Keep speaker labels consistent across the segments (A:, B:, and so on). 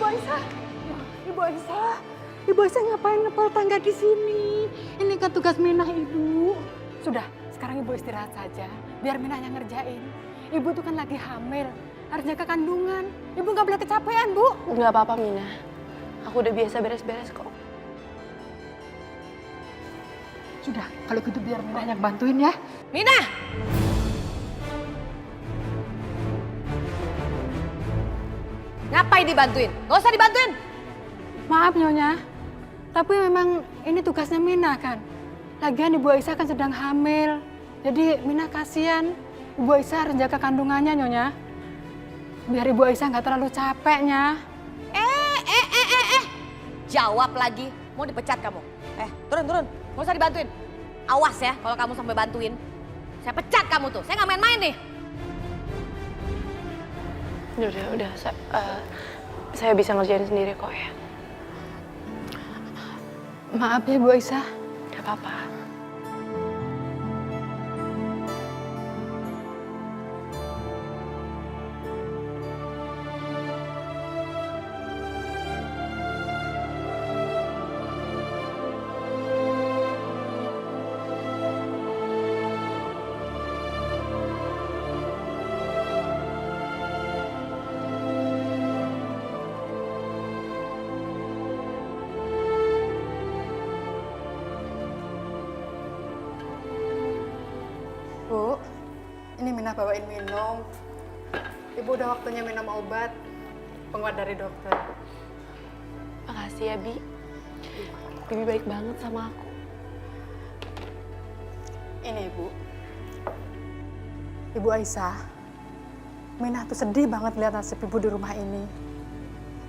A: Aisyah. Ibu Aisyah. Ibu Aisyah ngapain ngepel tangga di sini? Ini kan tugas Minah, Ibu. Sudah, sekarang Ibu istirahat saja. Biar Minah yang ngerjain. Ibu tuh kan lagi hamil. Harus jaga kandungan. Ibu nggak boleh kecapean, Bu.
B: Nggak apa-apa, Mina. Aku udah biasa beres-beres kok.
A: Sudah, kalau gitu biar Minah yang bantuin ya.
C: Minah! Ngapain dibantuin? Gak usah dibantuin.
A: Maaf, Nyonya. Tapi memang ini tugasnya Minah kan. Lagian Ibu Aisyah kan sedang hamil. Jadi Minah kasihan. Ibu Aisyah harus jaga kandungannya, Nyonya. Biar Ibu Aisyah nggak terlalu capeknya.
C: Jawab lagi. Mau dipecat kamu. Turun. Gak usah dibantuin. Awas ya kalau kamu sampai bantuin. Saya pecat kamu tuh. Saya nggak main-main nih.
B: Udah. Saya bisa ngerjain sendiri kok ya.
A: Maaf ya, Bu Aisyah.
B: Gak apa-apa.
A: Bu, ini Minah bawain minum. Ibu udah waktunya minum obat. Penguat dari dokter.
B: Makasih ya, Bi. Bibi baik banget sama aku.
A: Ini Ibu. Ibu Aisyah, Minah tuh sedih banget lihat nasib Ibu di rumah ini.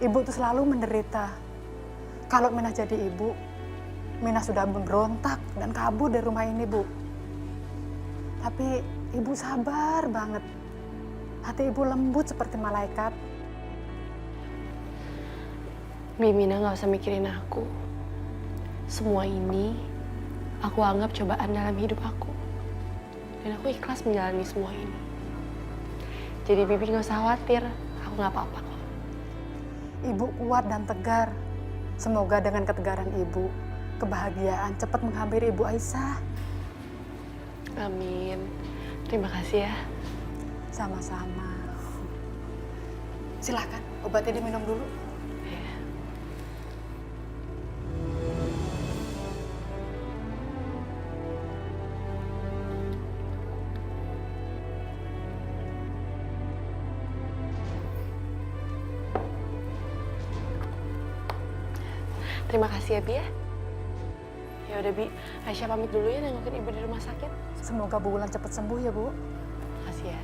A: Ibu tuh selalu menderita. Kalau Minah jadi ibu, Minah sudah memberontak dan kabur dari rumah ini, Bu. Tapi Ibu sabar banget. Hati Ibu lembut seperti malaikat.
B: Mina gak usah mikirin aku. Semua ini aku anggap cobaan dalam hidup aku. Dan aku ikhlas menjalani semua ini. Jadi Bibi gak usah khawatir. Aku gak apa-apa kok.
A: Ibu kuat dan tegar. Semoga dengan ketegaran Ibu, kebahagiaan cepat menghampiri Ibu Aisyah.
B: Amin. Terima kasih ya.
A: Sama-sama. Silahkan, obatnya diminum dulu.
B: Ya. Terima kasih ya, Bi ya. Ya udah, Bi. Aisyah pamit dulu ya nengokin Ibu di rumah sakit.
A: Semoga Bu Wulan cepat sembuh ya, Bu.
B: Makasih ya.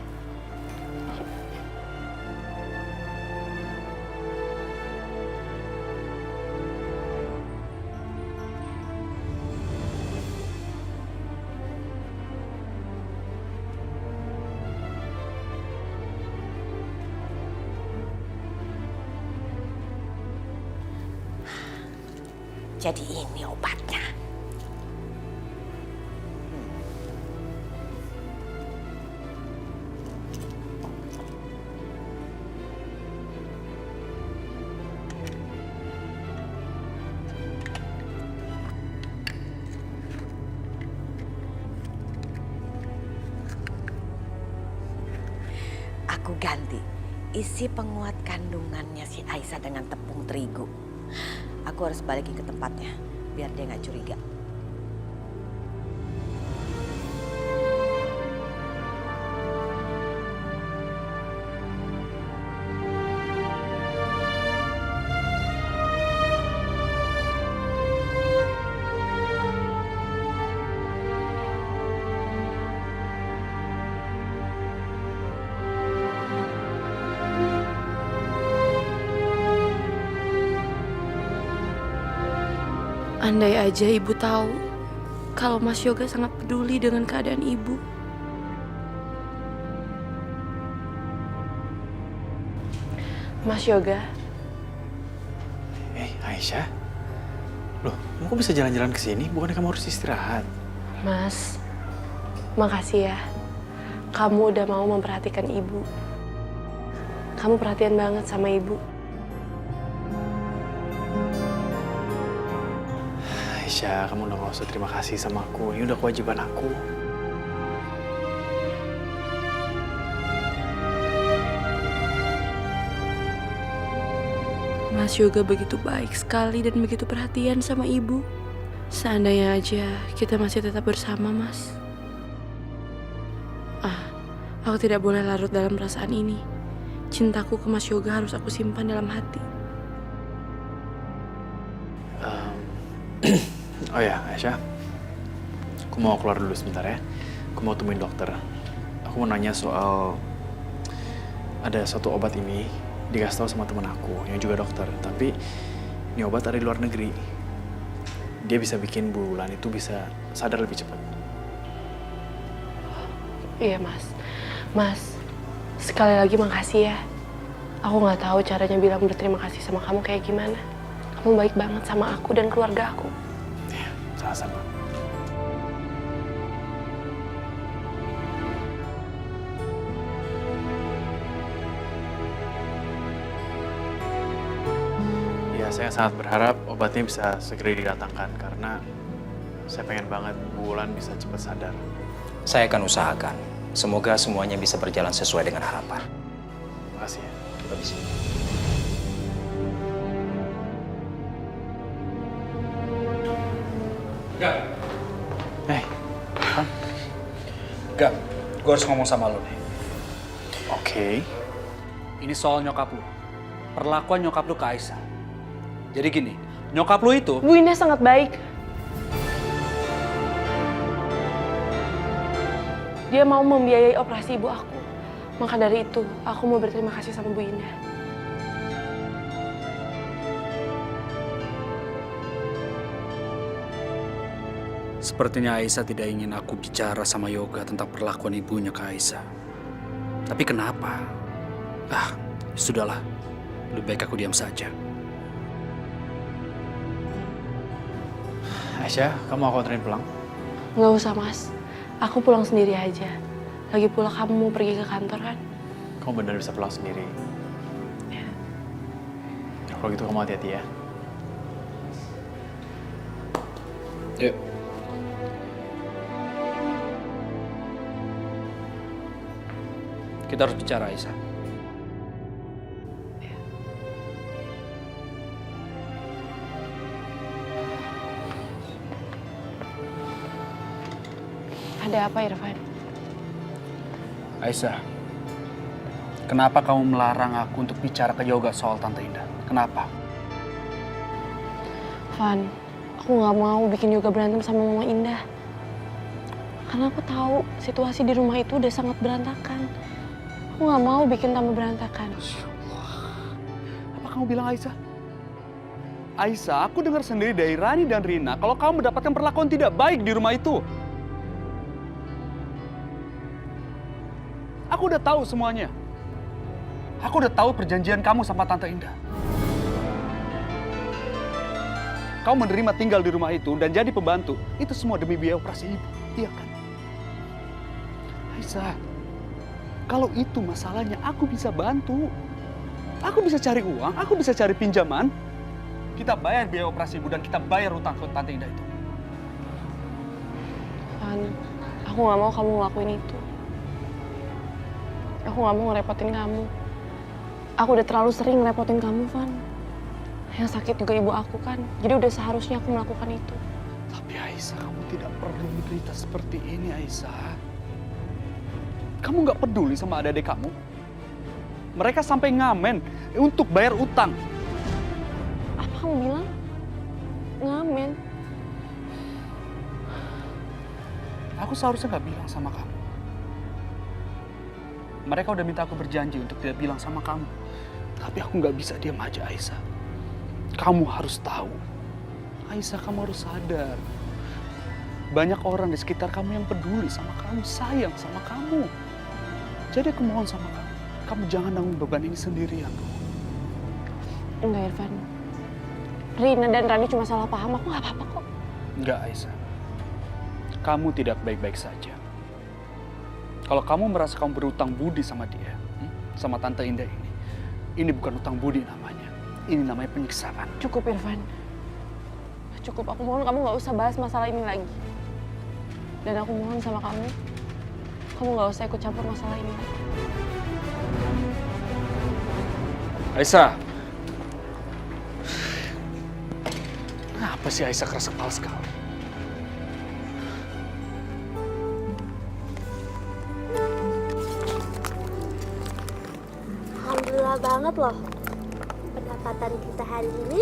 C: Jadi ini obatnya. Aku ganti isi penguat kandungannya si Aisyah dengan tepung terigu. Aku harus balikin ke tempatnya biar dia nggak curiga.
B: Andai aja Ibu tahu kalau Mas Yoga sangat peduli dengan keadaan Ibu. Mas Yoga.
D: Aisyah? Loh, kamu kok bisa jalan-jalan ke sini? Bukannya kamu harus istirahat?
B: Mas, makasih ya. Kamu udah mau memperhatikan Ibu. Kamu perhatian banget sama Ibu.
D: Aisyah, kamu udah gak usah terima kasih sama aku. Ini udah kewajiban aku.
B: Mas Yoga begitu baik sekali dan begitu perhatian sama ibu. Seandainya aja kita masih tetap bersama, Mas. Aku tidak boleh larut dalam perasaan ini. Cintaku ke Mas Yoga harus aku simpan dalam hati.
D: Oh ya, Aisyah. Aku mau keluar dulu sebentar ya. Aku mau temuin dokter. Aku mau nanya soal ada satu obat ini dikasih tahu sama temen aku yang juga dokter. Tapi ini obat ada di luar negeri. Dia bisa bikin Bu Wulan itu bisa sadar lebih cepat.
B: Iya, Mas. Mas, sekali lagi makasih ya. Aku nggak tahu caranya bilang berterima kasih sama kamu kayak gimana. Kamu baik banget sama aku dan keluarga aku.
D: Ya, sama-sama. Ya, saya sangat berharap obatnya bisa segera didatangkan karena saya pengen banget Bu Wulan bisa cepat sadar.
E: Saya akan usahakan. Semoga semuanya bisa berjalan sesuai dengan harapan.
D: Makasih ya.
E: Permisi.
F: Gak,
D: Kan?
F: gak. Gue harus ngomong sama lo nih.
D: Oke.
F: Ini soal nyokap lo. Perlakuan nyokap lo ke Aisyah. Jadi gini, nyokap lo itu...
B: Bu Indah sangat baik. Dia mau membiayai operasi ibu aku. Maka dari itu, aku mau berterima kasih sama Bu Indah.
F: Sepertinya Aisyah tidak ingin aku bicara sama Yoga tentang perlakuan ibunya ke Aisyah. Tapi kenapa? Sudahlah. Lebih baik aku diam saja.
D: Aisyah, kamu aku anterin pulang?
B: Nggak usah, Mas. Aku pulang sendiri aja. Lagi pula kamu mau pergi ke kantor kan?
D: Kamu benar bisa pulang sendiri. Ya, kalau gitu kamu hati-hati ya.
F: Yuk. Kita harus bicara, Aisyah.
B: Ada apa, Irfan?
F: Aisyah, kenapa kamu melarang aku untuk bicara ke Yoga soal Tante Indah? Kenapa?
B: Van, aku nggak mau bikin Yoga berantem sama Mama Indah. Karena aku tahu situasi di rumah itu udah sangat berantakan. Aku nggak mau bikin tambah berantakan.
F: Apa kamu bilang, Aisyah? Aisyah, aku dengar sendiri dari Rani dan Rina kalau kamu mendapatkan perlakuan tidak baik di rumah itu. Aku udah tahu semuanya. Aku udah tahu perjanjian kamu sama Tante Indah. Kamu menerima tinggal di rumah itu dan jadi pembantu. Itu semua demi biaya operasi ibu. Iya kan? Aisyah, kalau itu masalahnya aku bisa bantu. Aku bisa cari uang, aku bisa cari pinjaman. Kita bayar biaya operasi ibu dan kita bayar utang ke Tante Indah itu.
B: Van, aku nggak mau kamu ngelakuin itu. Aku nggak mau ngerepotin kamu. Aku udah terlalu sering ngerepotin kamu, Van. Yang sakit juga ibu aku kan. Jadi udah seharusnya aku melakukan itu.
F: Tapi Aisyah, kamu tidak perlu menderita seperti ini, Aisyah. Kamu nggak peduli sama adik-adik kamu? Mereka sampai ngamen untuk bayar utang.
B: Apa kamu bilang? Ngamen?
F: Aku seharusnya nggak bilang sama kamu. Mereka udah minta aku berjanji untuk tidak bilang sama kamu. Tapi aku nggak bisa diam aja, Aisyah. Kamu harus tahu. Aisyah, kamu harus sadar. Banyak orang di sekitar kamu yang peduli sama kamu, sayang sama kamu. Jadi aku mohon sama kamu, kamu jangan nanggung beban ini sendirian.
B: Enggak, Irfan. Rina dan Rani cuma salah paham. Aku nggak apa-apa kok.
F: Enggak, Aisyah. Kamu tidak baik-baik saja. Kalau kamu merasa kamu berutang budi sama dia, sama Tante Indah ini bukan utang budi namanya. Ini namanya penyiksaan.
B: Cukup, Irfan. Cukup, aku mohon kamu nggak usah bahas masalah ini lagi. Dan aku mohon sama kamu nggak usah ikut campur masalah ini lagi.
F: Aisyah. Kenapa sih Aisyah keras kepala sekali?
G: Alhamdulillah banget loh. Pendapatan kita hari ini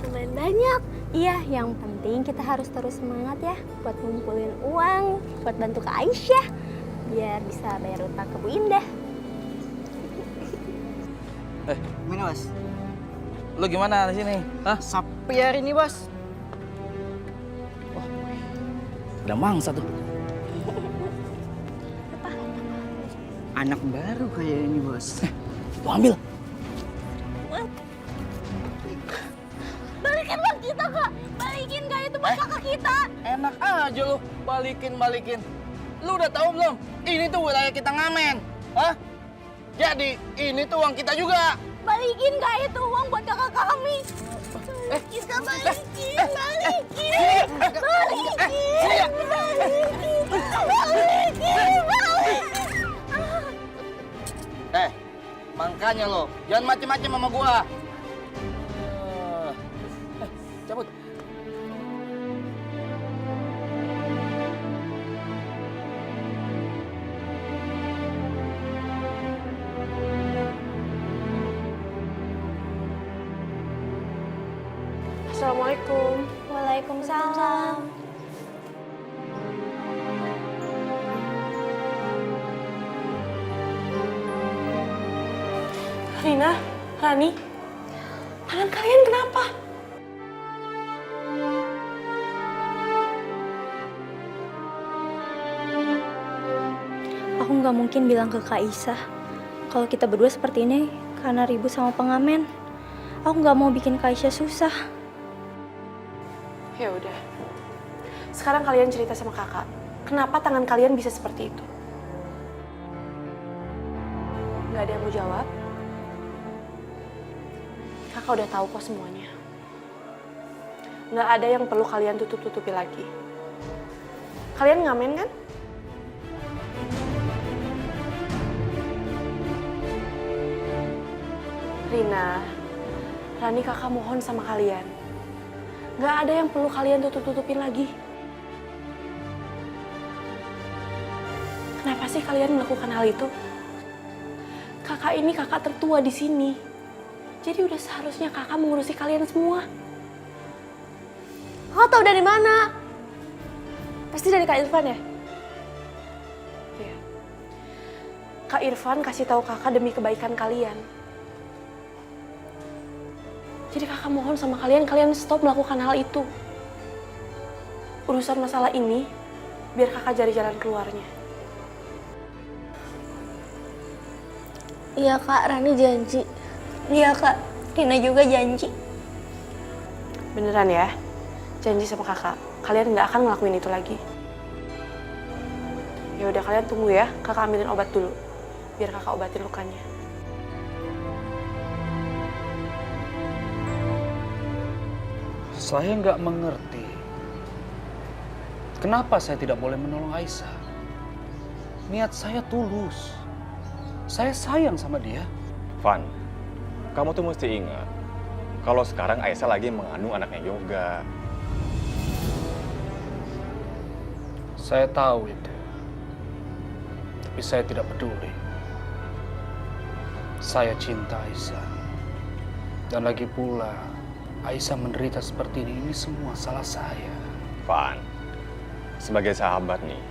G: lumayan banyak. Iya, yang penting kita harus terus semangat ya buat ngumpulin uang, buat bantu ke Aisyah biar bisa bayar utang ke Bu Indah.
H: Gimana, Bos? Lu gimana di sini? Hah? Sapi hari ini, Bos. Wah, ada mangsa tuh. Anak baru kayak ini, Bos. Lu ambil.
G: Balikin uang kita, Kak. Balikin Kak, itu buat kakak kita.
H: Enak aja lu, balikin. Lu udah tahu belum? Ini tuh wilayah kita ngamen. Hah? Jadi, ini tuh uang kita juga.
G: Balikin Kak, itu uang buat kakak kami. Kita balikin.
H: Makanya lo, jangan macem-macem sama gua. Cabut.
B: Assalamualaikum.
G: Waalaikumsalam.
B: Rina, Rani, tangan kalian kenapa?
G: Aku nggak mungkin bilang ke Kak Isa kalau kita berdua seperti ini karena ribut sama pengamen. Aku nggak mau bikin Kak Isa susah.
B: Ya udah. Sekarang kalian cerita sama kakak. Kenapa tangan kalian bisa seperti itu? Nggak ada yang mau jawab? Kakak udah tahu kok semuanya. Nggak ada yang perlu kalian tutup-tutupi lagi. Kalian ngamen kan? Rina, Rani kakak mohon sama kalian. Nggak ada yang perlu kalian tutup-tutupin lagi. Kenapa sih kalian melakukan hal itu? Kakak ini kakak tertua di sini. Jadi udah seharusnya kakak mengurusi kalian semua.
G: Kau tahu dari mana? Pasti dari Kak Irfan ya?
B: Iya. Kak Irfan kasih tahu kakak demi kebaikan kalian. Jadi kakak mohon sama kalian stop melakukan hal itu. Urusan masalah ini, biar kakak cari jalan keluarnya.
G: Iya Kak, Rani janji. Iya Kak, Rina juga janji.
B: Beneran ya? Janji sama kakak, kalian nggak akan ngelakuin itu lagi. Ya udah kalian tunggu ya, kakak ambilin obat dulu. Biar kakak obatin lukanya.
F: Saya nggak mengerti. Kenapa saya tidak boleh menolong Aisyah? Niat saya tulus. Saya sayang sama dia.
I: Van, kamu tuh mesti ingat kalau sekarang Aisyah lagi mengandung anaknya Yoga.
F: Saya tahu itu. Tapi saya tidak peduli. Saya cinta Aisyah. Dan lagi pula, Aisyah menderita seperti ini semua salah saya.
I: Van, sebagai sahabat nih,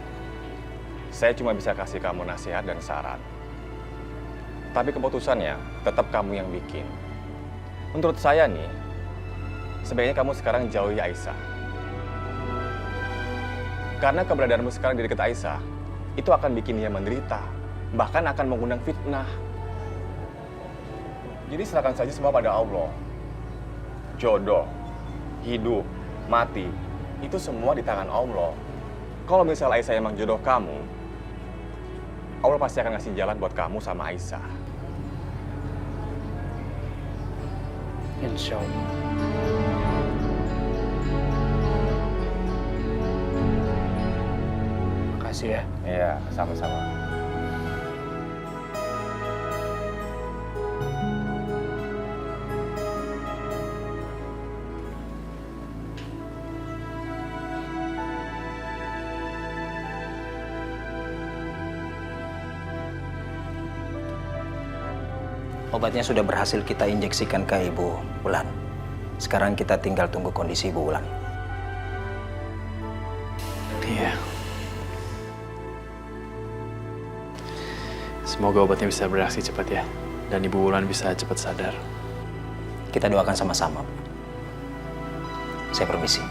I: saya cuma bisa kasih kamu nasihat dan saran. Tapi keputusannya tetap kamu yang bikin. Menurut saya nih, sebaiknya kamu sekarang jauhi Aisyah. Karena keberadaanmu sekarang di dekat Aisyah, itu akan bikin dia menderita. Bahkan akan mengundang fitnah. Jadi serahkan saja semua pada Allah. Jodoh, hidup, mati, itu semua di tangan Allah. Kalau misal Aisyah emang jodoh kamu, Allah pasti akan ngasih jalan buat kamu sama Aisyah.
F: Insya Allah.
D: Makasih ya.
I: Iya, sama-sama.
E: Obatnya sudah berhasil kita injeksikan ke Ibu Wulan. Sekarang kita tinggal tunggu kondisi Ibu Wulan.
D: Iya. Semoga obatnya bisa bereaksi cepat ya. Dan Ibu Wulan bisa cepat sadar.
E: Kita doakan sama-sama. Saya permisi.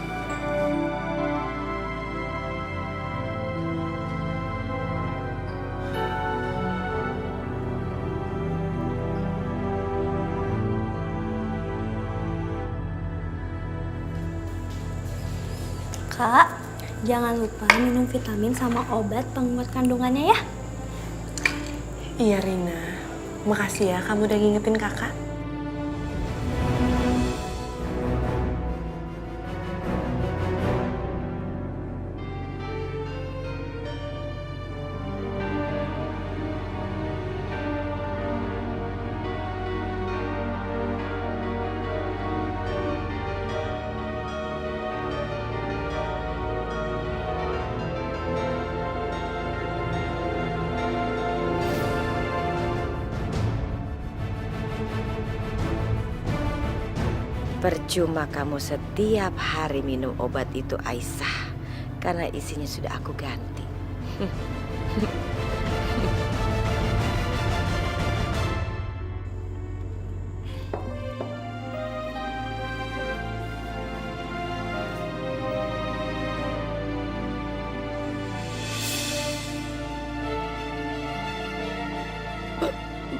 G: Kak, jangan lupa minum vitamin sama obat penguat kandungannya ya.
B: Iya Rina, makasih ya kamu udah ngingetin kakak.
C: Percuma kamu setiap hari minum obat itu, Aisyah. Karena isinya sudah aku ganti.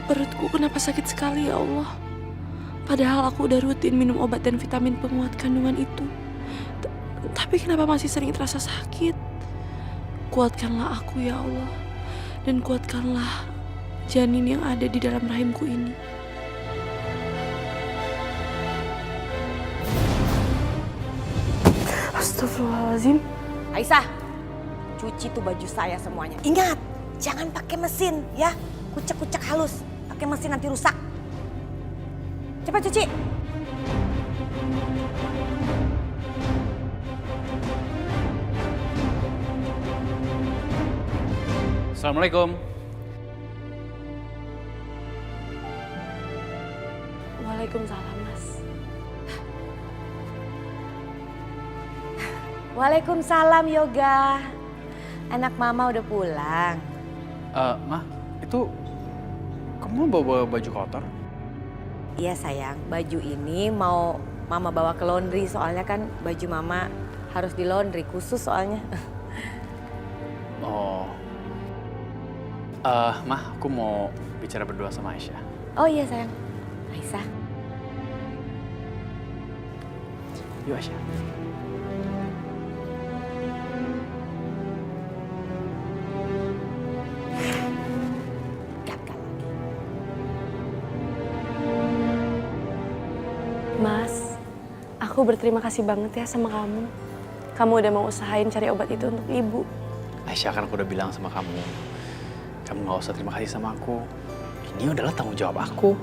B: Perutku kenapa sakit sekali ya Allah? Padahal aku udah rutin minum obat dan vitamin penguat kandungan itu. Tapi kenapa masih sering terasa sakit? Kuatkanlah aku ya Allah. Dan kuatkanlah janin yang ada di dalam rahimku ini. Astagfirullahaladzim.
C: Aisyah, cuci tuh baju saya semuanya. Ingat, jangan pakai mesin ya. Kucek-kucek halus. Pakai mesin nanti rusak. Cepat cuci.
F: Assalamualaikum.
B: Waalaikumsalam, Mas.
C: Waalaikumsalam Yoga. Anak mama udah pulang.
F: Ma, itu kamu bawa baju kotor?
C: Iya sayang, baju ini mau mama bawa ke laundry soalnya kan baju mama harus di laundry khusus soalnya.
F: Oh. Ma, aku mau bicara berdua sama Aisyah.
C: Oh iya sayang, Aisyah.
F: Yuk Aisyah.
C: Gagal lagi.
B: Mas, aku berterima kasih banget ya sama kamu. Kamu udah mau usahain cari obat itu untuk ibu.
D: Aisyah, kan aku udah bilang sama kamu. Kamu gak usah terima kasih sama aku. Ini adalah tanggung jawab aku.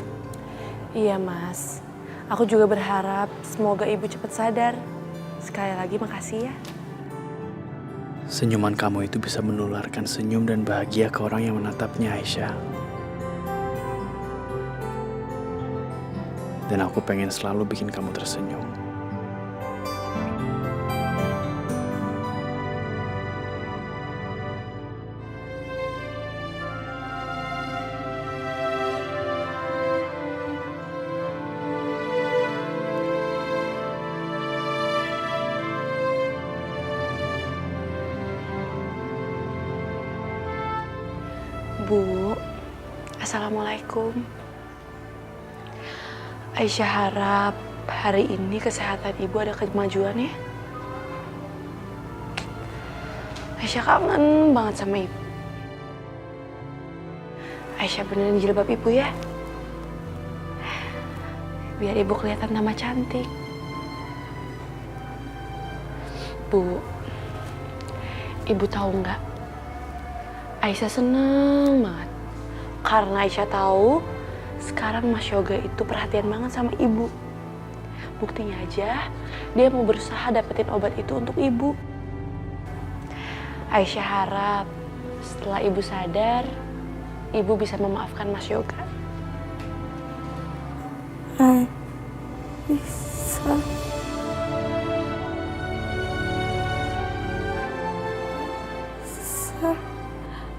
B: Iya Mas, aku juga berharap semoga ibu cepat sadar. Sekali lagi makasih ya.
D: Senyuman kamu itu bisa menularkan senyum dan bahagia ke orang yang menatapnya, Aisyah. Dan aku pengen selalu bikin kamu tersenyum.
B: Bu, Assalamualaikum. Aisyah harap hari ini kesehatan ibu ada kemajuan ya. Aisyah kangen banget sama ibu. Aisyah benerin jilbab ibu ya. Biar ibu kelihatan tambah cantik. Bu, ibu tahu nggak? Aisyah seneng banget. Karena Aisyah tahu sekarang Mas Yoga itu perhatian banget sama ibu. Buktinya aja, dia mau berusaha dapetin obat itu untuk ibu. Aisyah harap setelah ibu sadar, ibu bisa memaafkan Mas Yoga.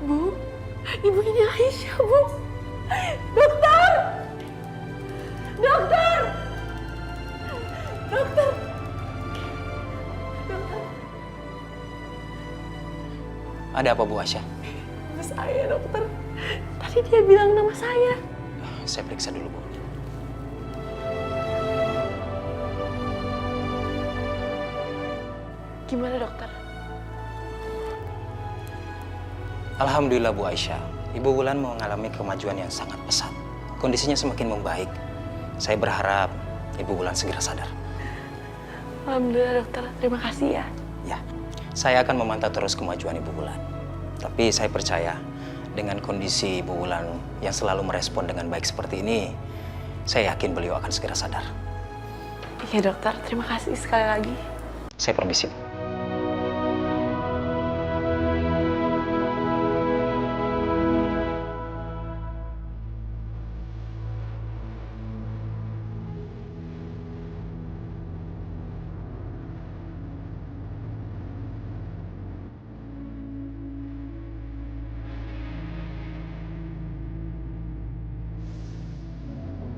B: Bu, ibu ini Aisyah, Bu. Dokter! Dokter! Dokter!
E: Ada apa Bu Aisyah?
B: Ibu saya, dokter. Tadi dia bilang nama saya.
E: Saya periksa dulu Bu.
B: Gimana, dokter?
E: Alhamdulillah Bu Aisyah, Ibu Wulan mengalami kemajuan yang sangat pesat. Kondisinya semakin membaik. Saya berharap Ibu Wulan segera sadar.
B: Alhamdulillah, dokter. Terima kasih ya.
E: Ya, saya akan memantau terus kemajuan Ibu Wulan. Tapi saya percaya dengan kondisi Ibu Wulan yang selalu merespon dengan baik seperti ini, saya yakin beliau akan segera sadar.
B: Iya, dokter. Terima kasih sekali lagi.
E: Saya permisi.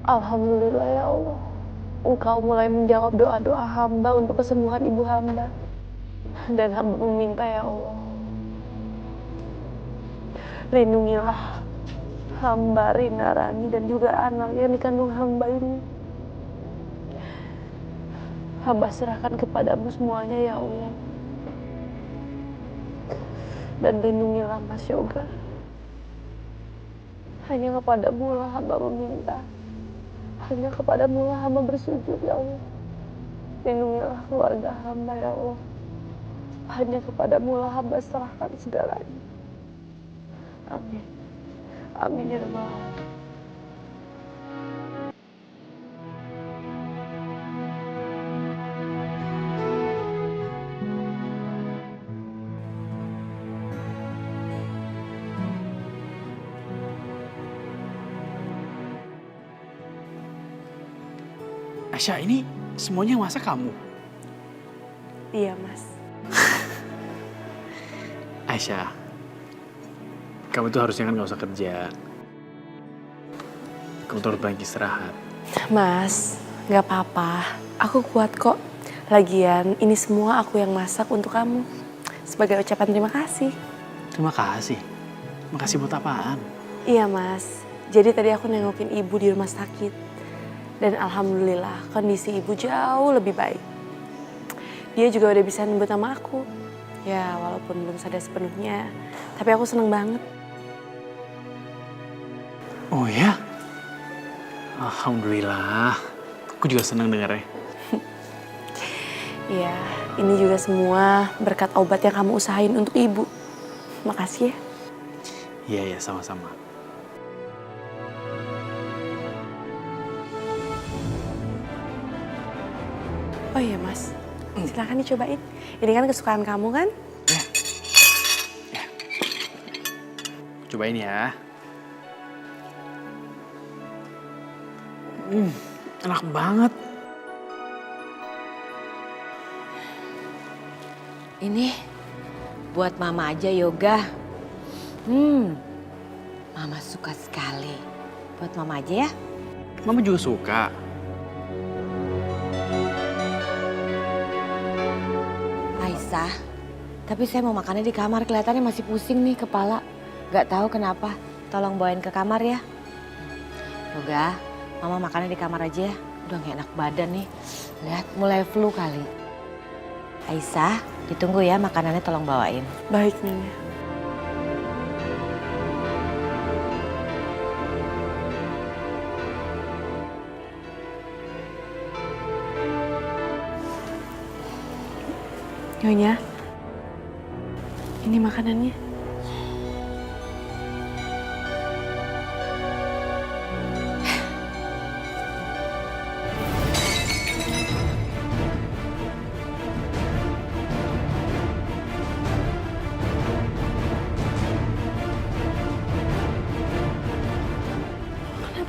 B: Alhamdulillah ya Allah. Engkau mulai menjawab doa-doa hamba untuk kesembuhan ibu hamba. Dan hamba meminta ya Allah, lindungilah hamba Rina Rani dan juga anak yang dikandung hamba ini. Hamba serahkan kepadamu semuanya ya Allah. Dan lindungilah Mas Yoga. Hanya kepadamu lah hamba meminta. Hanya kepadamu lah hamba bersujud ya Allah. Lindungilah keluarga hamba ya Allah. Hanya kepadamu lah hamba serahkan segalanya. Amin. Amin ya Rabbal alamin.
D: Aisyah, ini semuanya yang masak kamu?
B: Iya, Mas.
D: Aisyah, kamu tuh harusnya kan gak usah kerja. Kamu tuh harus banyak istirahat.
B: Mas, gak apa-apa. Aku kuat kok. Lagian, ini semua aku yang masak untuk kamu. Sebagai ucapan terima kasih.
D: Terima kasih. Makasih buat apaan?
B: Iya, Mas. Jadi tadi aku nengokin ibu di rumah sakit. Dan alhamdulillah kondisi ibu jauh lebih baik. Dia juga udah bisa nyebut nama aku. Ya walaupun belum sadar sepenuhnya, tapi aku seneng banget.
D: Oh ya? Alhamdulillah. Aku juga senang dengarnya.
B: Iya, ini juga semua berkat obat yang kamu usahain untuk ibu. Makasih ya.
D: Iya, sama-sama.
B: Oh iya Mas, silakan dicobain. Ini kan kesukaan kamu kan?
D: Ya. Cobain ya. Enak banget.
C: Ini buat Mama aja Yoga. Mama suka sekali. Buat Mama aja ya.
D: Mama juga suka.
C: Aisyah, tapi saya mau makannya di kamar. Kelihatannya masih pusing nih kepala. Gak tahu kenapa. Tolong bawain ke kamar ya. Yoga, Mama makannya di kamar aja ya. Udah gak enak badan nih. Lihat mulai flu kali. Aisyah, ditunggu ya makanannya tolong bawain.
B: Baik Nyonya. Nyonya, ini makanannya.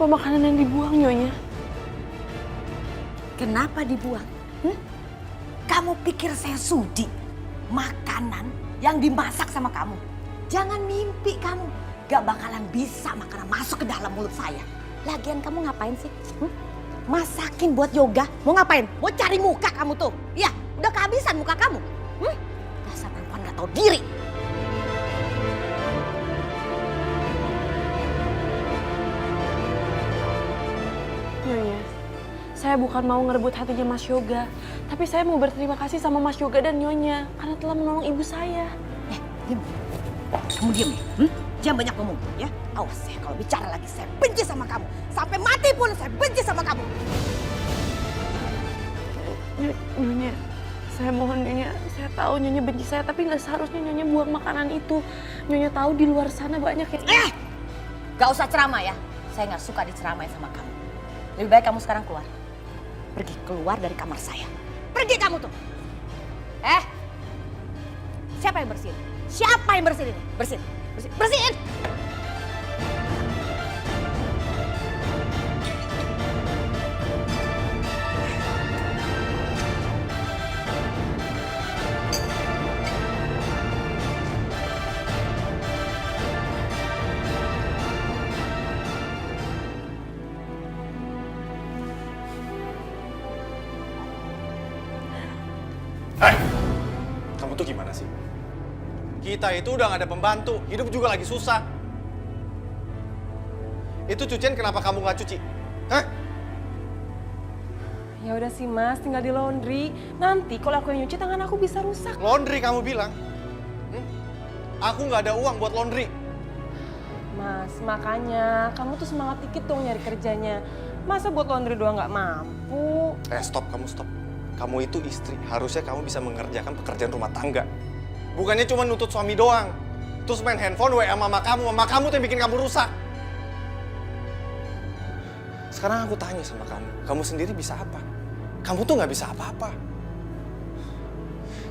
B: Kenapa makanan yang dibuang, Nyonya?
C: Kenapa dibuang? Kamu pikir saya sudi makanan yang dimasak sama kamu? Jangan mimpi kamu. Gak bakalan bisa makanan masuk ke dalam mulut saya. Lagian kamu ngapain sih? Masakin buat yoga? Mau ngapain? Mau cari muka kamu tuh? Iya, udah kehabisan muka kamu. Dasar perempuan gak tahu diri.
B: Nyonya, saya bukan mau ngerebut hatinya Mas Yoga, tapi saya mau berterima kasih sama Mas Yoga dan Nyonya karena telah menolong ibu saya.
C: Diam. Kamu diam ya? Jangan banyak ngomong ya. Awas ya kalau bicara lagi saya benci sama kamu. Sampai mati pun saya benci sama kamu.
B: Nyonya, saya mohon Nyonya, saya tahu Nyonya benci saya, tapi nggak seharusnya Nyonya buang makanan itu. Nyonya tahu di luar sana banyak yang...
C: Gak usah ceramah ya. Saya nggak suka diceramain sama kamu. Lebih baik kamu sekarang keluar. Pergi keluar dari kamar saya. Pergi kamu tuh. Siapa yang bersihin? Siapa yang bersihin ini? Bersihin. Bersihin.
J: Kamu tuh gimana sih? Kita itu udah gak ada pembantu, hidup juga lagi susah. Itu cucian kenapa kamu gak cuci? Hah?
K: Ya udah sih Mas, tinggal di laundry. Nanti kalau aku yang nyuci tangan aku bisa rusak.
J: Laundry kamu bilang? Aku gak ada uang buat laundry.
K: Mas, makanya kamu tuh semangat dikit dong nyari kerjanya. Masa buat laundry doang nggak mampu?
J: Stop, kamu stop. Kamu itu istri, harusnya kamu bisa mengerjakan pekerjaan rumah tangga. Bukannya cuma nutut suami doang. Terus main handphone, WA mama kamu tuh yang bikin kamu rusak. Sekarang aku tanya sama kamu sendiri bisa apa? Kamu tuh nggak bisa apa-apa.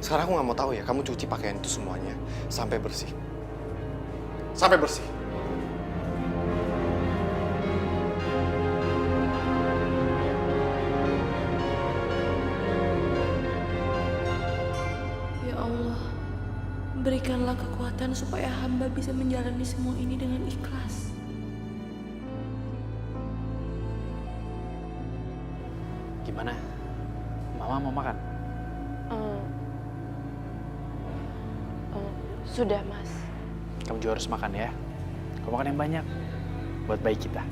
J: Sekarang aku nggak mau tahu ya, kamu cuci pakaian itu semuanya sampai bersih. Sampai bersih.
B: Ya Allah, berikanlah kekuatan supaya hamba bisa menjalani semua ini dengan ikhlas.
D: Gimana? Mama mau makan?
B: Sudah, Mas.
D: Kamu juga harus makan ya. Kamu makan yang banyak buat bayi kita.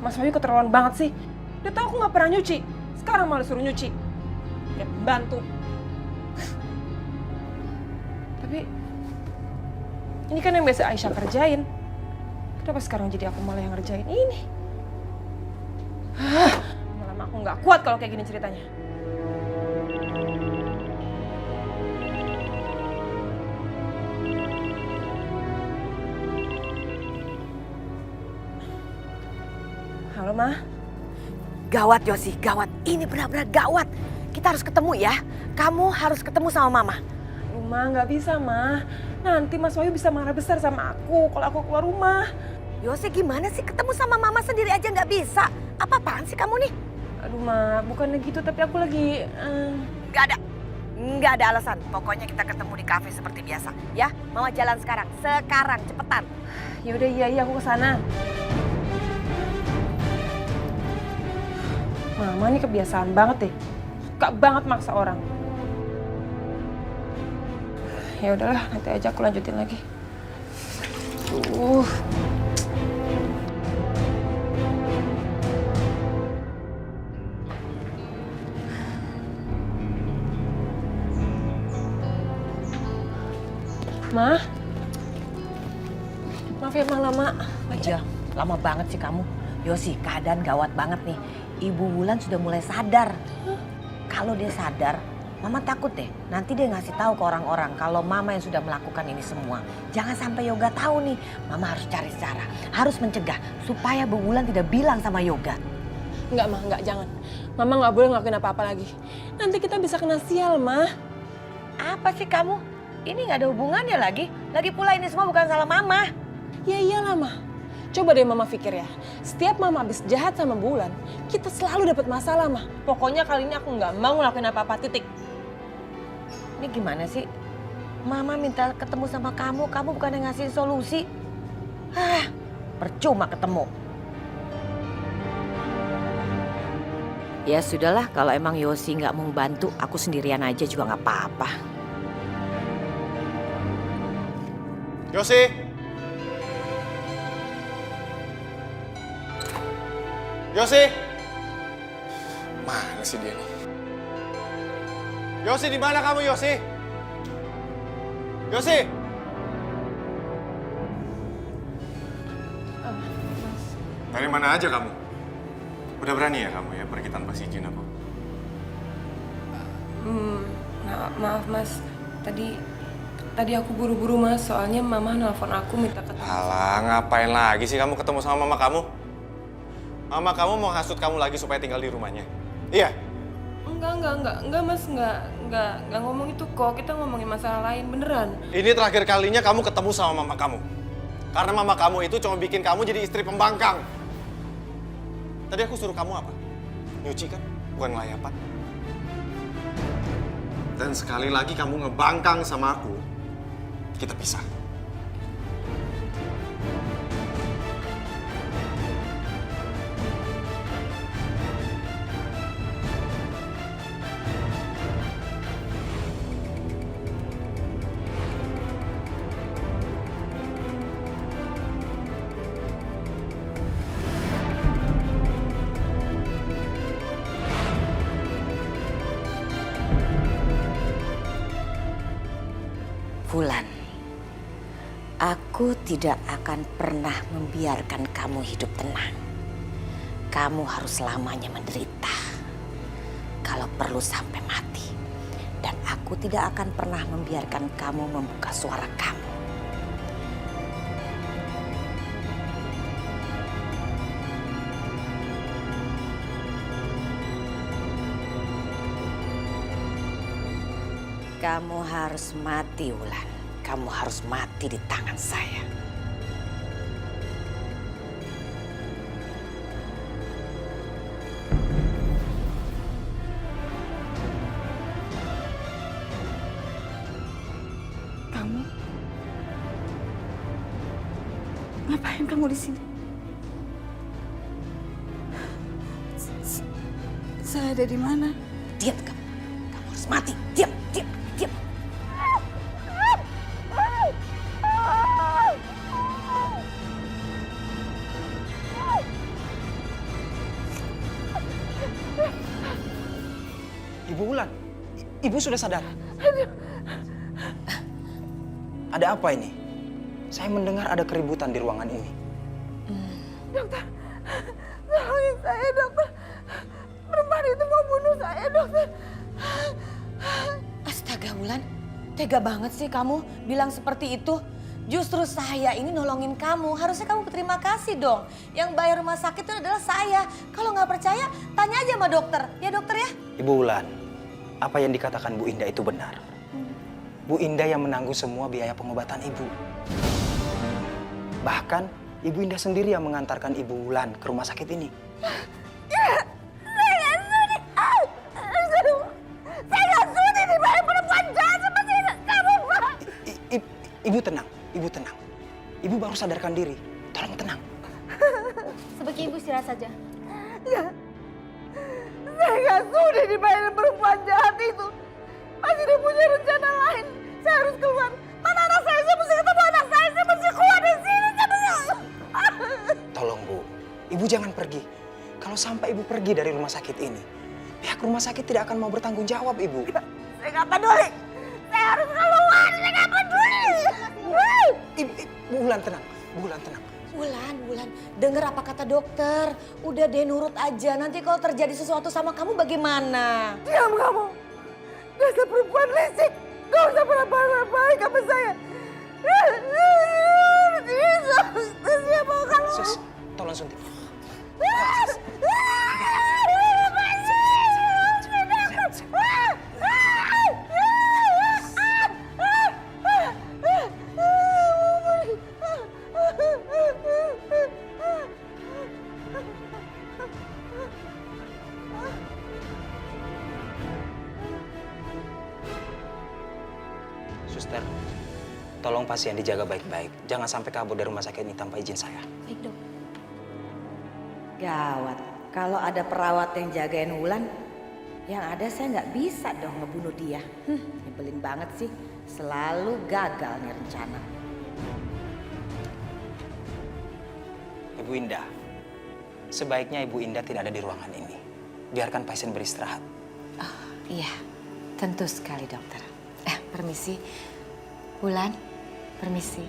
K: Mas Bayu keterlaluan banget sih. Dia tahu aku nggak pernah nyuci. Sekarang malah suruh nyuci. Kayak pembantu. Tapi ini kan yang biasa Aisyah kerjain. Kenapa sekarang jadi aku malah yang ngerjain ini? Lama-lama aku nggak kuat kalau kayak gini ceritanya. Halo, Ma.
C: Gawat, Yosi, gawat. Ini benar-benar gawat. Kita harus ketemu ya. Kamu harus ketemu sama Mama.
K: Aduh, Ma, nggak bisa, Ma. Nanti Mas Wahyu bisa marah besar sama aku kalau aku keluar rumah.
C: Yosi, gimana sih ketemu sama Mama sendiri aja nggak bisa? Apa-apaan sih kamu nih?
K: Aduh, Ma, bukannya gitu, tapi aku lagi...
C: Nggak ada alasan. Pokoknya kita ketemu di kafe seperti biasa. Ya, Mama jalan sekarang. Sekarang, cepetan.
K: Ya udah, iya, aku ke sana. Mama ini kebiasaan banget deh. Suka banget maksa orang. Ya udahlah, nanti aja aku lanjutin lagi. Ma, maaf ya Ma lama.
C: Iya, lama banget sih kamu. Yosi, keadaan gawat banget nih. Ibu Wulan sudah mulai sadar. Kalau dia sadar, Mama takut deh, nanti dia ngasih tahu ke orang-orang kalau Mama yang sudah melakukan ini semua. Jangan sampai Yoga tahu nih. Mama harus cari cara, harus mencegah supaya Bu Wulan tidak bilang sama Yoga.
K: Enggak, Ma, enggak, jangan. Mama nggak boleh ngelakuin apa-apa lagi. Nanti kita bisa kena sial, Ma.
C: Apa sih kamu? Ini nggak ada hubungannya lagi. Lagi pula ini semua bukan salah Mama.
K: Ya iyalah, Ma. Coba deh Mama pikir ya. Setiap Mama habis jahat sama Bu Wulan, kita selalu dapat masalah, Ma. Pokoknya kali ini aku nggak mau ngelakuin apa-apa, titik.
C: Ini gimana sih? Mama minta ketemu sama kamu bukan yang ngasih solusi. Percuma ketemu. Ya sudahlah, kalau emang Yosi nggak mau bantu, aku sendirian aja juga nggak apa-apa.
J: Yosi! Yosi! Mana sih dia nih? Yosi, di mana kamu, Yosi? Yosi! Dari mana aja kamu? Udah berani ya kamu ya pergi tanpa izin aku?
K: Maaf Mas, tadi aku buru-buru Mas, soalnya Mama nelfon aku minta ketemu.
J: Alah, ngapain lagi sih kamu ketemu sama mama kamu? Mama kamu mau hasut kamu lagi supaya tinggal di rumahnya? Iya?
K: Enggak Mas, enggak ngomong itu kok, kita ngomongin masalah lain, beneran.
J: Ini terakhir kalinya kamu ketemu sama mama kamu. Karena mama kamu itu cuma bikin kamu jadi istri pembangkang. Tadi aku suruh kamu apa? Nyuci kan? Bukan ngelayapan. Dan sekali lagi kamu ngebangkang sama aku, kita pisah.
C: Wulan, aku tidak akan pernah membiarkan kamu hidup tenang. Kamu harus selamanya menderita. Kalau perlu sampai mati. Dan aku tidak akan pernah membiarkan kamu membuka suara kamu. Kamu harus mati, Wulan. Kamu harus mati di tangan saya.
A: Kamu? Ngapain kamu di sini? Saya ada di mana?
C: Diam kamu. Kamu harus mati. Diam, diam, diam.
E: Ibu Wulan, Ibu sudah sadar? Ada apa ini? Saya mendengar ada keributan di ruangan ini.
A: Dokter, tolongin saya, dokter. Perempuan itu mau bunuh saya, dokter.
C: Astaga, Wulan. Tega banget sih kamu bilang seperti itu. Justru saya ini nolongin kamu. Harusnya kamu berterima kasih dong. Yang bayar rumah sakit itu adalah saya. Kalau nggak percaya, tanya aja sama dokter. Ya dokter ya?
E: Ibu Wulan, apa yang dikatakan Bu Indah itu benar. Bu Indah yang menanggung semua biaya pengobatan Ibu. Bahkan Ibu Indah sendiri yang mengantarkan Ibu Wulan ke rumah sakit ini.
G: Saya nggak sudi. Saya nggak sudi dibayar perempuan jahat seperti kamu, Pak.
E: Ibu tenang, Ibu tenang. Ibu baru sadarkan diri. Tolong tenang.
G: Sebaiknya Ibu istirahat saja.
A: Saya nggak sudi dibayar perempuan jahat itu. Masih dia punya rencana lain. Saya harus keluar. Mana anak saya? Saya mesti ketemu anak saya. Saya mesti keluar dari sini. Saya mesti...
E: Tolong Bu, Ibu jangan pergi. Kalau sampai Ibu pergi dari rumah sakit ini, pihak rumah sakit tidak akan mau bertanggung jawab Ibu.
A: Saya nggak peduli. Saya harus keluar. Saya nggak peduli.
E: Bu Wulan tenang, Bu Wulan tenang.
C: Wulan, denger apa kata dokter. Udah deh nurut aja. Nanti kalau terjadi sesuatu sama kamu bagaimana?
A: Diam kamu.
C: Dasar perempuan licik. Gak usah berapa-baik sama saya. Siapa kalau...
E: Sus, tolong suntik. Suster, tolong pasien dijaga baik-baik. Jangan sampai kabur dari rumah sakit ini tanpa izin saya.
G: Baik, Dok.
C: Gawat, kalau ada perawat yang jagain Wulan, yang ada saya nggak bisa dong ngebunuh dia. Nyebelin banget sih, selalu gagal nih rencana.
E: Ibu Indah, sebaiknya Ibu Indah tidak ada di ruangan ini. Biarkan pasien beristirahat.
C: Oh iya, tentu sekali dokter. Permisi, Wulan, permisi.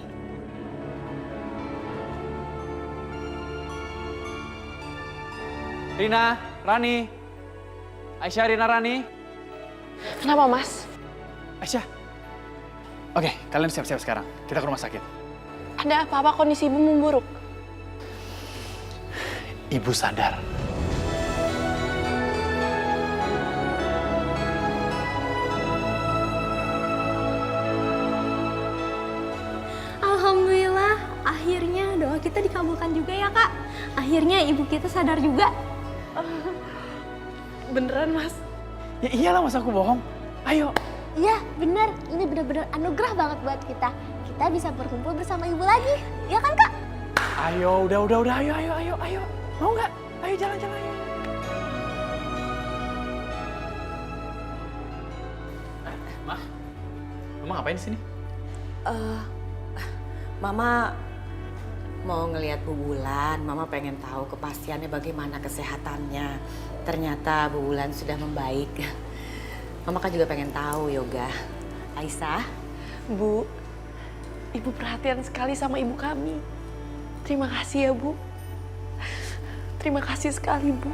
D: Rina, Rani. Aisyah, Rina, Rani.
B: Kenapa, Mas?
D: Aisyah. Oke, kalian siap-siap sekarang. Kita ke rumah sakit.
B: Ada apa-apa kondisi ibu memburuk?
D: Ibu sadar.
G: Alhamdulillah, akhirnya doa kita dikabulkan juga ya, Kak. Akhirnya ibu kita sadar juga.
B: Beneran, Mas?
D: Ya iyalah, masa aku bohong. Ayo.
G: Iya, bener. Ini benar-benar anugerah banget buat kita. Kita bisa berkumpul bersama ibu lagi. Ya kan, Kak?
D: Ayo, udah. Ayo. Mau nggak? Ayo jalan-jalan, ayo. Mama ngapain di sini?
C: Mama mau ngelihat Bu Wulan, Mama pengen tahu kepastiannya bagaimana kesehatannya. Ternyata Bu Wulan sudah membaik. Mama kan juga pengen tahu, Yoga. Aisyah?
B: Bu, Ibu perhatian sekali sama ibu kami. Terima kasih ya, Bu. Terima kasih sekali, Bu.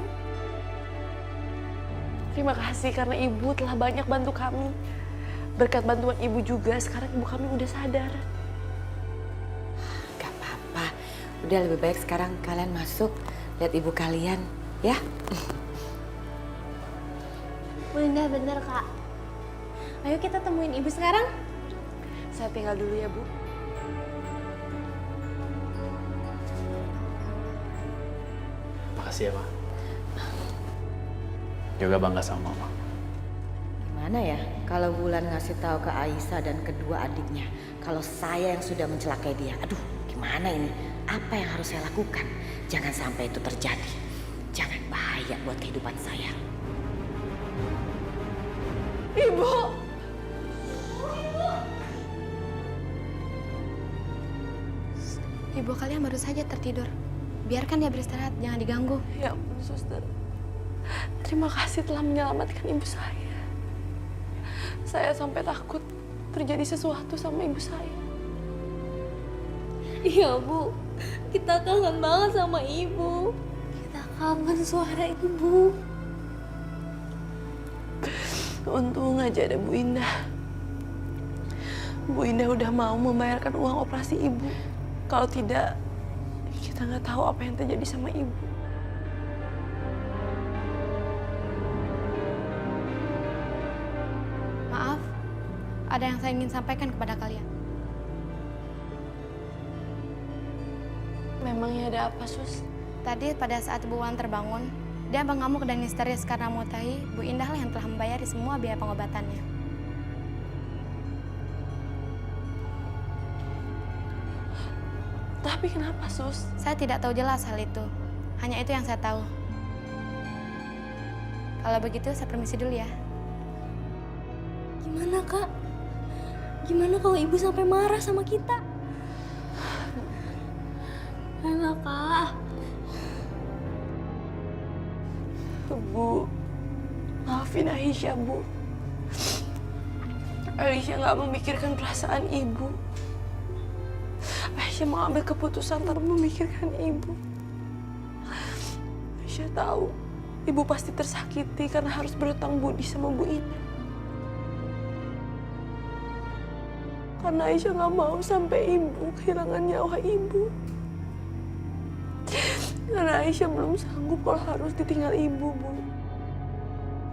B: Terima kasih karena Ibu telah banyak bantu kami. Berkat bantuan Ibu juga, sekarang ibu kami udah sadar.
C: Gak apa-apa. Udah lebih baik sekarang kalian masuk, lihat ibu kalian, ya?
G: Bener, Kak. Ayo kita temuin ibu sekarang.
B: Saya tinggal dulu ya, Bu.
D: Makasih ya, Ma. Yoga bangga sama Mama.
C: Gimana ya kalau Wulan ngasih tahu ke Aisyah dan kedua adiknya kalau saya yang sudah mencelakai dia. Aduh, gimana ini? Apa yang harus saya lakukan? Jangan sampai itu terjadi. Jangan bahaya buat kehidupan saya.
B: Ibu!
L: Ibu kalian baru saja tertidur. Biarkan dia beristirahat, jangan diganggu.
B: Ya ampun, Suster. Terima kasih telah menyelamatkan ibu saya. Saya sampai takut terjadi sesuatu sama ibu saya.
G: Iya, Bu. Kita kangen banget sama ibu. Kita kangen suara ibu.
B: Untung aja ada Bu Indah. Bu Indah udah mau membayarkan uang operasi ibu. Kalau tidak, kita nggak tahu apa yang terjadi sama ibu.
L: Maaf, ada yang saya ingin sampaikan kepada kalian.
B: Memangnya ada apa, Sus?
L: Tadi pada saat Bu Wulan terbangun, dia mengamuk dan histeris karena mengetahui Bu Indah lah yang telah membayari semua biaya pengobatannya.
B: Tapi kenapa, Sus?
L: Saya tidak tahu jelas hal itu. Hanya itu yang saya tahu. Kalau begitu, saya permisi dulu ya.
G: Gimana, Kak? Gimana kalau ibu sampai marah sama kita? Ayolah, Kak.
B: Bu, maafin Aisyah, Bu. Aisyah nggak memikirkan perasaan ibu. Aisyah mengambil keputusan tanpa memikirkan ibu. Aisyah tahu ibu pasti tersakiti karena harus berutang budi sama Bu Indah. Karena Aisyah nggak mau sampai ibu kehilangan nyawa ibu. Karena Aisyah belum sanggup kalau harus ditinggal ibu, Bu.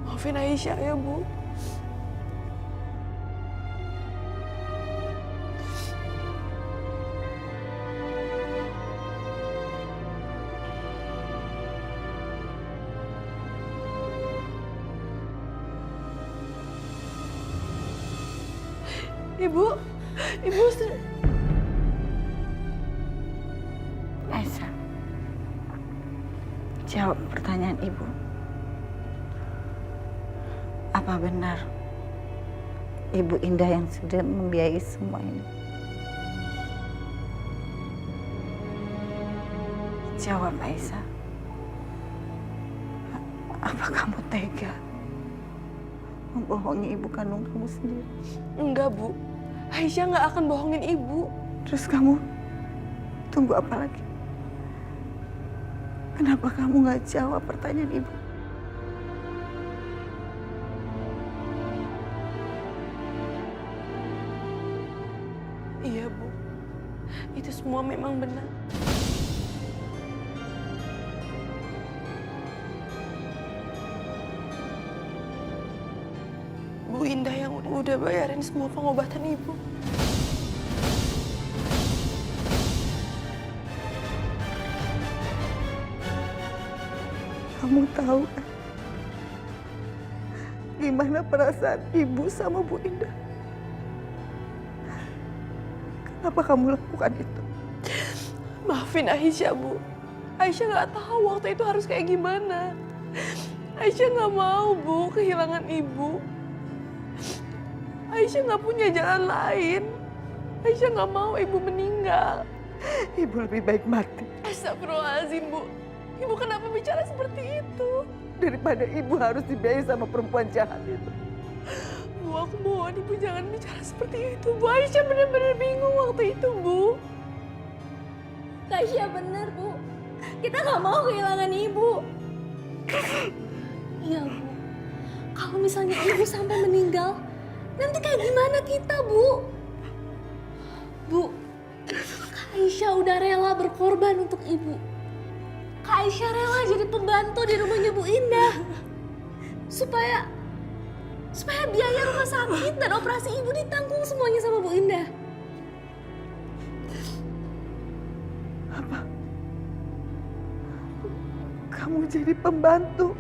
B: Maafin Aisyah ya, Bu. Ibu,
M: Aisyah, jawab pertanyaan ibu. Apa benar Ibu Indah yang sudah membiayai semua ini? Jawab, Aisyah. Apa kamu tega membohongi ibu kandung kamu sendiri?
B: Enggak, Bu. Aisyah nggak akan bohongin ibu.
M: Terus kamu tunggu apa lagi? Kenapa kamu nggak jawab pertanyaan ibu?
B: Iya, Bu. Itu semua memang benar. Bu Indah yang udah bayarin semua pengobatan ibu.
M: Kamu tahu kan gimana perasaan ibu sama Bu Indah? Kenapa kamu lakukan itu?
B: Maafin Aisyah, Bu. Aisyah nggak tahu waktu itu harus kayak gimana. Aisyah nggak mau, Bu, kehilangan ibu. Aisyah nggak punya jalan lain. Aisyah nggak mau ibu meninggal.
M: Ibu lebih baik mati
B: Astagfirullahaladzim, Bu. Ibu kenapa bicara seperti itu?
M: daripada ibu harus dibiayai sama perempuan jahat itu.
B: Bu, aku mohon ibu jangan bicara seperti itu. Bu, Aisyah benar-benar bingung waktu itu, Bu.
G: Aisyah bener, Bu. Kita nggak mau kehilangan ibu. Iya, Bu. Kalau misalnya ibu sampai meninggal, nanti kayak gimana kita, Bu? Bu, Kak Aisyah udah rela berkorban untuk ibu. Kak Aisyah rela jadi pembantu di rumahnya Bu Indah. Supaya biaya rumah sakit dan operasi ibu ditanggung semuanya sama Bu Indah.
M: Apa? Kamu jadi pembantu?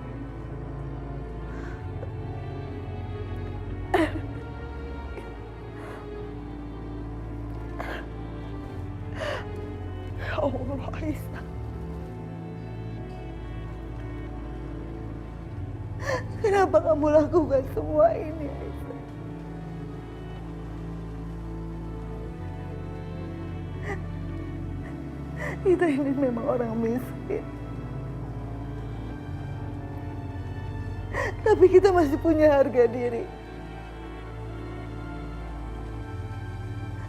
M: Ya Allah, Aisyah. Kenapa kamu lakukan semua ini, Aisyah? Kita ini memang orang miskin. Tapi kita masih punya harga diri.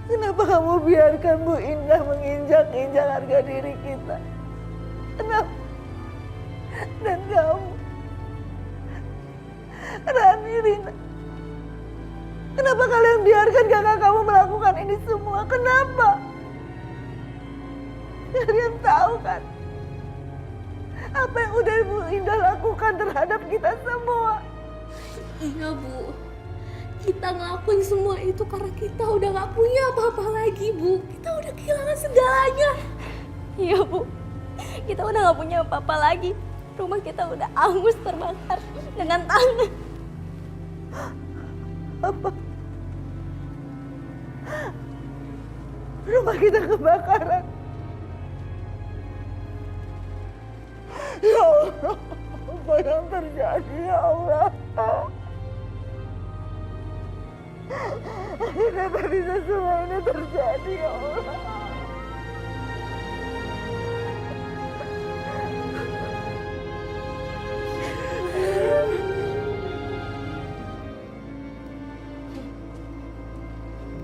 M: Kenapa kamu biarkan Bu Indah menginjak-injak harga diri kita? Kenapa? Dan kamu, Rani, Rina, kenapa kalian biarkan kakak kamu melakukan ini semua? Kenapa? Kalian tahu kan apa yang udah Ibu Indah lakukan terhadap kita semua?
G: Iya, Bu. Kita ngelakuin semua itu karena kita udah gak punya apa-apa lagi, Bu. Kita udah kehilangan segalanya. Iya, Bu. Kita udah gak punya apa-apa lagi. Rumah kita udah angus terbakar dengan tangan.
M: Apa? Rumah kita kebakaran. Ya Allah, apa yang terjadi, ya Allah? Kenapa bisa semua ini terjadi, ya Allah?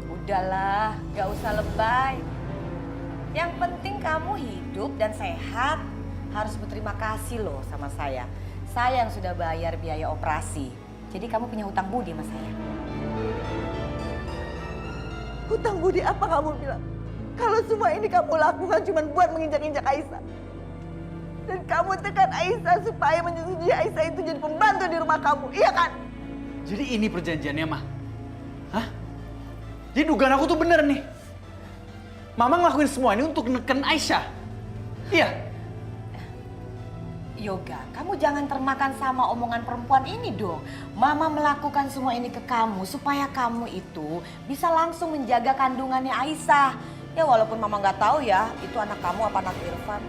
C: Udahlah, gak usah lebay. Yang penting kamu hidup dan sehat. Harus berterima kasih loh sama saya. Saya yang sudah bayar biaya operasi. Jadi kamu punya hutang budi sama saya.
M: Hutang budi apa kamu bilang? Kalau semua ini kamu lakukan cuma buat menginjak-injak Aisyah. Dan kamu tekan Aisyah supaya menyetujui Aisyah itu jadi pembantu di rumah kamu, iya kan?
F: Jadi ini perjanjiannya, Ma? Hah? Jadi dugaan aku tuh bener nih. Mama ngelakuin semua ini untuk neken Aisyah. Iya.
C: Yoga, kamu jangan termakan sama omongan perempuan ini dong. Mama melakukan semua ini ke kamu supaya kamu itu bisa langsung menjaga kandungannya Aisyah. Ya walaupun mama nggak tahu ya, itu anak kamu apa anak Irfan.